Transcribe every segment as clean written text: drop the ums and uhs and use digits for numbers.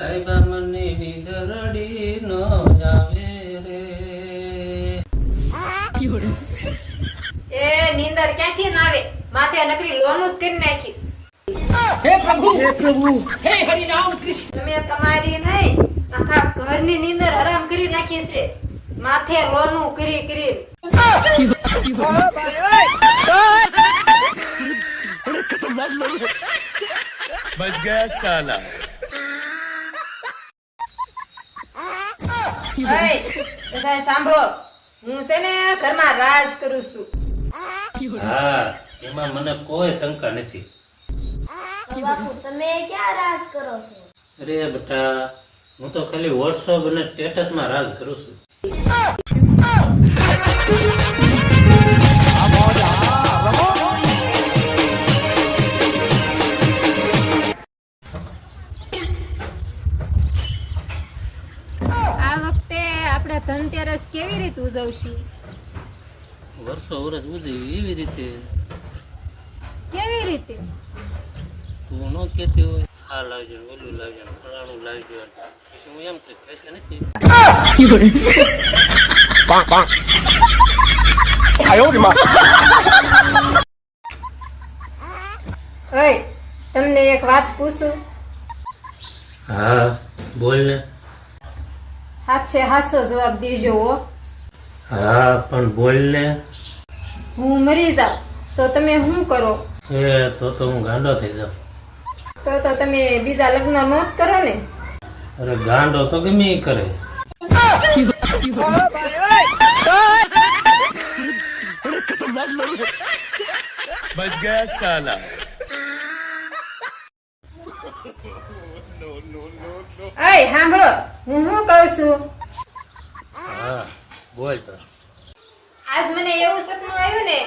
સાહેબા મને નીંદરડી ન જાવે રે. એ નીંદર ક્યાંથી ના આવે? માથે નકરી લોનું જ કરી નાખીશ. हे प्रभु हे हरि राम कृष्ण। તમે તમારી નહીં આખા ઘરની નીંદર હરામ કરી નાખી છે. માથે લોનું કરી કરી. बच गया साला। ઓય બધા સાંભળો, હું છે ને ઘરમાં રાજ કરું છું. હા, એમાં મને કોઈ શંકા નથી. બાપુ તમે ક્યાં રાજ કરો છો? અરે બેટા, હું તો ખાલી વોટ્સઅપ અને સ્ટેટસ માં રાજ કરું છું. આ વખતે આપણે ધનતેરસ કેવી રીતે ઉજવશું? વર્ષો વર્ષ ઉજવી એવી રીતે. કેવી રીતે? તું ન કહેતી હોય આ લાવજો ને ઓલું લાવજો ને ફલાણું લાવજો ને પછી હું એમ કઈ પૈસા નથી. ઓય તમને એક વાત પૂછું? હા બોલ ને. હાચે હાચો જવાબ દેજો હો. હા પણ બોલ ને. હું મરી જાઉં તો તમે શું કરો? એ તો હું ગાંડો થઈ જાઉં. તો તમે બીજા લગ્ન ન કરો ને? અરે ગાંડો તો ગમે ઈ કરે. बच गया साला। ઓય સાંભળો, હું શું કહું છું? હા બોલ તો. આજ મને એવું સપનું આવ્યું ને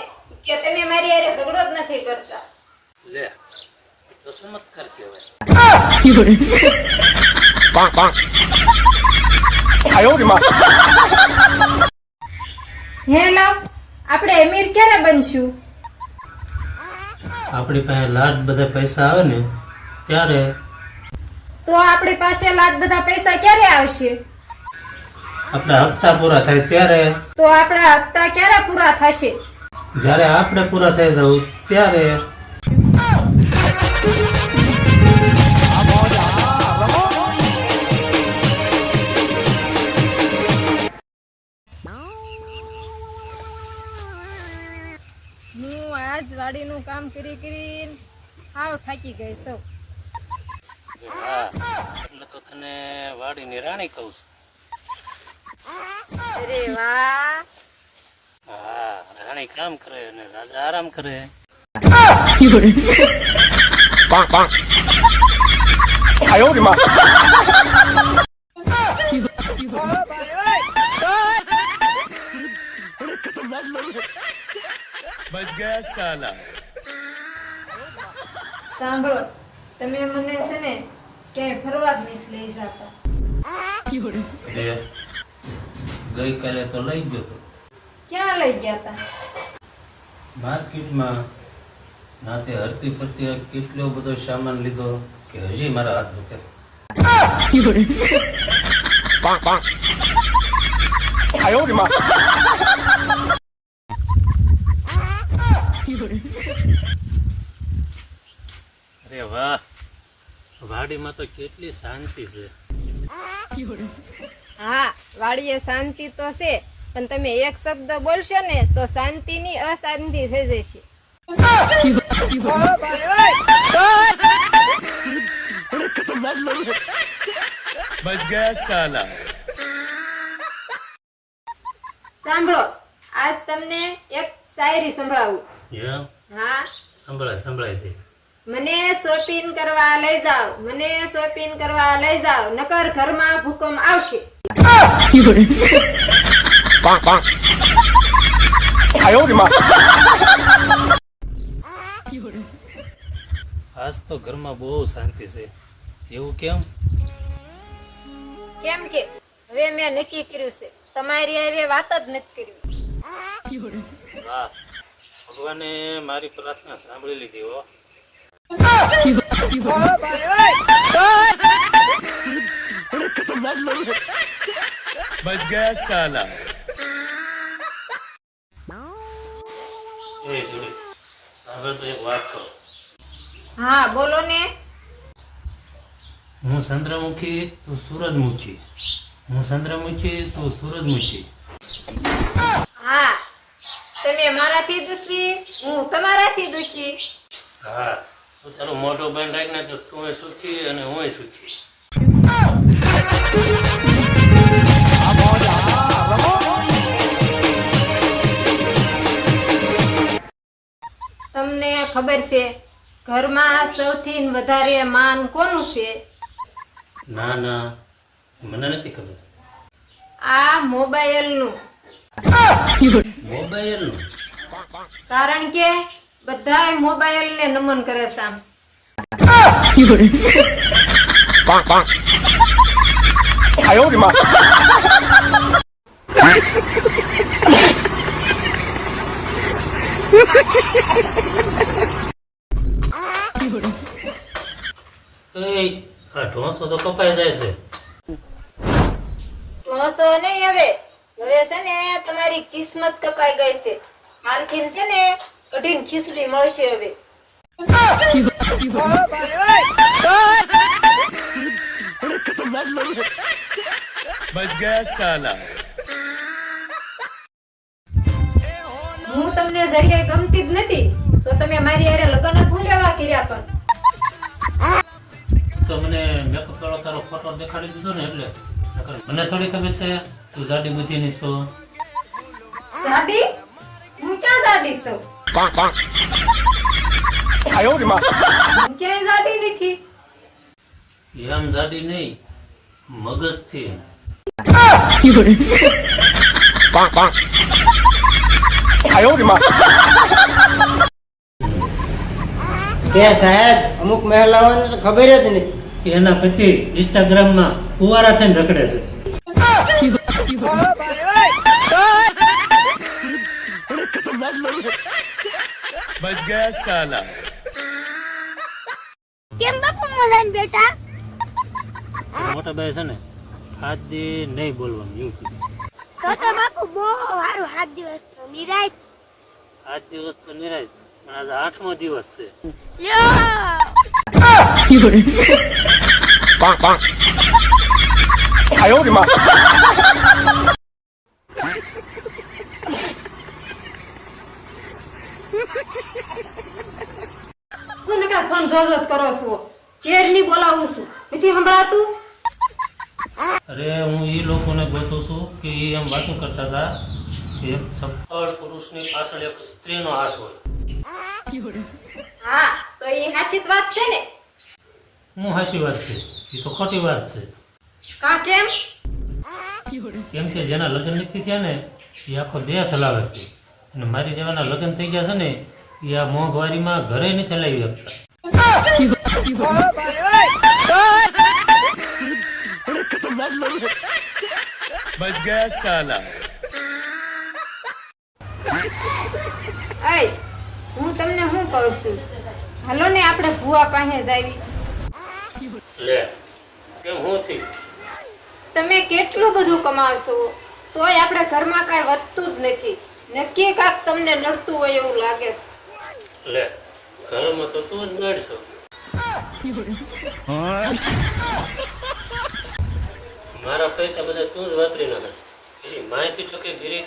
કે તમે મારી હારે ઝઘડો જ નથી કરતા. લે એ તો ચમત્કાર કહેવાય. હેલો, આપણે અમીર ક્યારે બનશું? આપણી પાસે લાખ બધા પૈસા આવે ને ત્યારે. તો આપણી પાસે લાખ બધા પૈસા ક્યારે આવશે? આપણા હપ્તા પૂરા થાય ત્યારે. તો આપણા હપ્તા ક્યારે પૂરા થશે? જ્યારે આપણે પૂરા થઈ જવું ત્યારે. હું આજ વાડીનું કામ કરી કરીને હાવ થાકી ગઈ છું. હા એટલે તો તને વાડીની રાણી કહું છું. અરે વાહ, હા રાણી કામ કરે અને રાજા આરામ કરે. बच गया साला। સાંભળો, તમે મને છે ને ક્યાંય ફરવા જ નથી લઈ જતા. ગઈકાલે તો લઈ ગયો તો ક્યાં લઈ ગયા તા? માર્કેટમાં. નાતે હરતી ફરતી કેટલો બધો સામાન લીધો કે હજી મારા હાથ દુખે. અરે વાહ, વાડીમાં તો કેટલી શાંતિ છે. હા, વાડીએ શાંતિ તો છે, પણ તમે એક શબ્દ બોલશો ને તો શાંતિની અશાંતિ થઈ જશે. बच गया साला। સાંભળો, આજ તમને એક શાયરી સંભળાવું. એમ હા, સંભળાય દે. મને શોપિંગ કરવા લઈ જાવ, મને શોપિંગ કરવા લઈ જાવ, નકર ઘરમાં ભૂકંપ આવશે. આજ તો ઘરમાં બહુ શાંતિ છે. એવું કેમ? કેમ કે હવે મેં નક્કી કર્યું છે, તમારી હારે વાત જ નથી કરવી. વાહ, ભગવાને મારી પ્રાર્થના સાંભળી લીધી હો. गया साला. એ જોડી સાંભળ તો એક વાત કહું. હા બોલો ને. હું ચંદ્રમુખી તું સૂરજમુખી, હું ચંદ્રમુખી તું સૂરજમુખી. હા તમે મારાથી દુખી, હું તમારાથી દુખી. હા તો ચાલો મોટો બેન રાખને તો તું સુખી અને હું સુખી. તમને ખબર છે ઘરમાં સૌથી વધારે માન કોનું છે? ના ના મને નથી ખબર. આ મોબાઈલનું. મોબાઈલનું? કારણ કે બધાય મોબાઈલને નમન કરે છે આમ. તો એ આ ઢોસો તો કપાઈ જાય છે. ઢોસો નહીં હવે છે ને તમારી કિસ્મત કપાઈ ગઈ છે. માલકીન છે ને કઢીને ખીચડી મળશે હવે. बच गया साला. હું તમને જરીએ ગમતી જ નથી તો તમે મારી હારે લગ્ન જ લેવા કર્યા. પણ તો મને મેકઅપ વાળો તારો ફોટો દેખાડી દીધો ને એટલે નકર મને થોડી ખબર છે તું જાડી બુદ્ધિની છો. જાડી? હું ક્યાં જાડી છું? હું ક્યાંય જાડી નથી. એમ જાડી નહીં, મગજથી. કે સાહેબ અમુક મહિલાઓને તો ખબર જ નથી. એના પતિ ઇન્સ્ટાગ્રામમાં ફુવારા થઈને રખડે છે. बच गया साला. કેમ બાપુ મજાન બેટા? મોટા ભાઈ છે ને હાથ દી નહીં બોલવાનું એવું કીધું. તો બાપુ બહુ સારું 7 દિવસ તો નિરાત. 8 દિવસ તો નિરાય પણ આજે 8મો દિવસ છે. હું નકરા ફોન જોજો જ કરો છો. ચેરની બોલાવું છું નથી સંભળાતું. અરે હું એ લોકોને ગોતું છું કે એ એમ વાતો કરતા હતા કે એક સફળ પુરુષની પાછળ એક સ્ત્રીનો હાથ હોય. હા તો એ હાશિત વાત છે ને? હું હાચી વાત છે એ તો ખોટી વાત છે. કા કેમ? કેમ કે જેના લગ્ન નથી થયા ને એ આખો દેશ હલાવે છે અને મારી જેવાના લગ્ન થઈ ગયા છે ને એ આ મોંઘવારીમાં ઘરે નથી હલાવી શકતા. बच गया साला. એ હું તમને શું કહું છું, હાલો ને આપણે ભુવા પાસે જાવી. લે કેમ હું થયું? તમે કેટલું બધું કમાવશો તોય આપણે ઘરમાં કાંઈ વધતું જ નથી. નક્કી કાંક તમને નડતું હોય એવું લાગે છે. લે ઘરમાં તો તું જ નડશો. મારા પૈસા બધા તું જ વાપરી નાખે. એની માહિતી તો કે ગીરી.